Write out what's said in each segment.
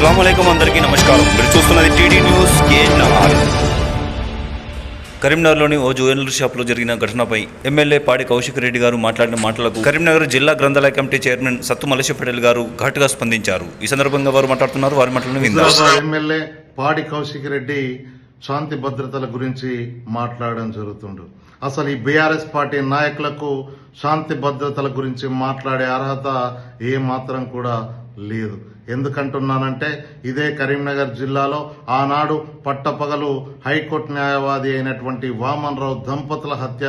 అస్సలాముఅలైకుం అందరికీ నమస్కారం. మీరు చూస్తున్నది టీడీ న్యూస్ కేఎన్ఆర్. కరీంనగర్లోని ఓ జ్యువెలరీ షాప్లో జరిగిన ఘటనపై ఎమ్మెల్యే పాడి కౌశిక్ రెడ్డి గారు మాట్లాడిన మాటలకు కరీంనగర్ జిల్లా గ్రంథాలయ కమిటీ చైర్మన్ సత్తు మలేష పటేల్ గారు ఘాటుగా స్పందించారు. ఈ సందర్భంగా వారు మాట్లాడుతున్నారు. వారి మాటలను విందాం. ఎమ్మెల్యే పాడి కౌశిక్ రెడ్డి శాంతి భద్రతల గురించి మాట్లాడడం జరుగుతుండు. అసలు ఈ బీఆర్ఎస్ పార్టీ నాయకులకు శాంతి భద్రతల గురించి మాట్లాడే అర్హత ఏ మాత్రం కూడా లేదు. ఎందుకంటున్నానంటే ఇదే కరీంనగర్ జిల్లాలో ఆనాడు పట్టపగలు హైకోర్టు న్యాయవాది అయినటువంటి వామన్ రావు దంపతుల హత్య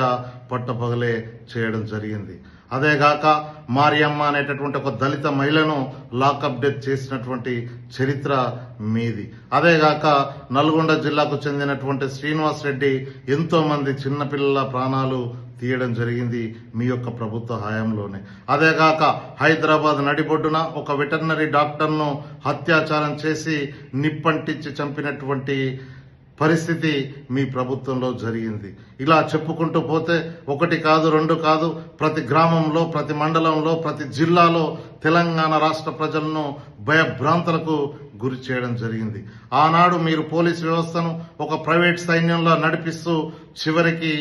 పట్టపగలే చేయడం జరిగింది. అదేగాక మారియమ్మ అనేటటువంటి ఒక దళిత మహిళను లాకప్ డెత్ చేసినటువంటి చరిత్ర మీది. అదేగాక నల్గొండ జిల్లాకు చెందినటువంటి శ్రీనివాస్ రెడ్డి ఎంతో మంది చిన్నపిల్లల ప్రాణాలు తీయడం జరిగింది మీ యొక్క ప్రభుత్వ హయాంలోనే. అదేగాక హైదరాబాద్ నడిబొడ్డున ఒక వెటర్నరీ డాక్టర్ను అత్యాచారం చేసి నిప్పంటించి చంపినటువంటి పరిస్థితి మీ ప్రభుత్వంలో జరిగింది. ఇలా చెప్పుకుంటూ పోతే ఒకటి కాదు, రెండు కాదు, ప్రతి గ్రామంలో, ప్రతి మండలంలో, ప్రతి జిల్లాలో తెలంగాణ రాష్ట్ర ప్రజలను భయభ్రాంతులకు గురి చేయడం జరిగింది. ఆనాడు మీరు పోలీస్ వ్యవస్థను ఒక ప్రైవేట్ సైన్యంలో నడిపిస్తూ చివరికి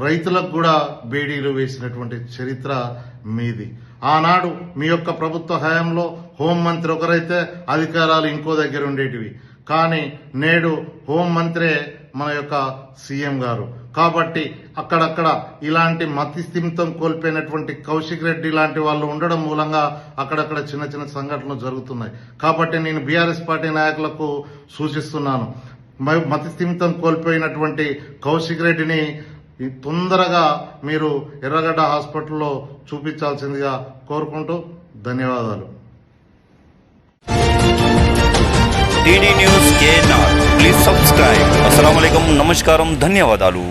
రైతులకు కూడా బేడీలు వేసినటువంటి చరిత్ర మీది. ఆనాడు మీ యొక్క ప్రభుత్వ హయాంలో హోంమంత్రి ఒకరైతే అధికారాలు ఇంకో దగ్గర ఉండేటివి. కానీ నేడు హోంమంత్రే మన యొక్క సీఎం గారు. కాబట్టి అక్కడక్కడ ఇలాంటి మతిస్థిమితం కోల్పోయినటువంటి కౌశిక్ రెడ్డి లాంటి వాళ్ళు ఉండడం మూలంగా అక్కడక్కడ చిన్న చిన్న సంఘటనలు జరుగుతున్నాయి. కాబట్టి నేను బీఆర్ఎస్ పార్టీ నాయకులకు సూచిస్తున్నాను, మతిస్థిమితం కోల్పోయినటువంటి కౌశిక్ రెడ్డిని తొందరగా మీరు ఎర్రగడ్డ హాస్పిటల్లో చూపించాల్సిందిగా కోరుకుంటూ ధన్యవాదాలు. TD news KNR. Please subscribe. అస్సలాముఅలైకుం, నమస్కారం, ధన్యవాదాలు.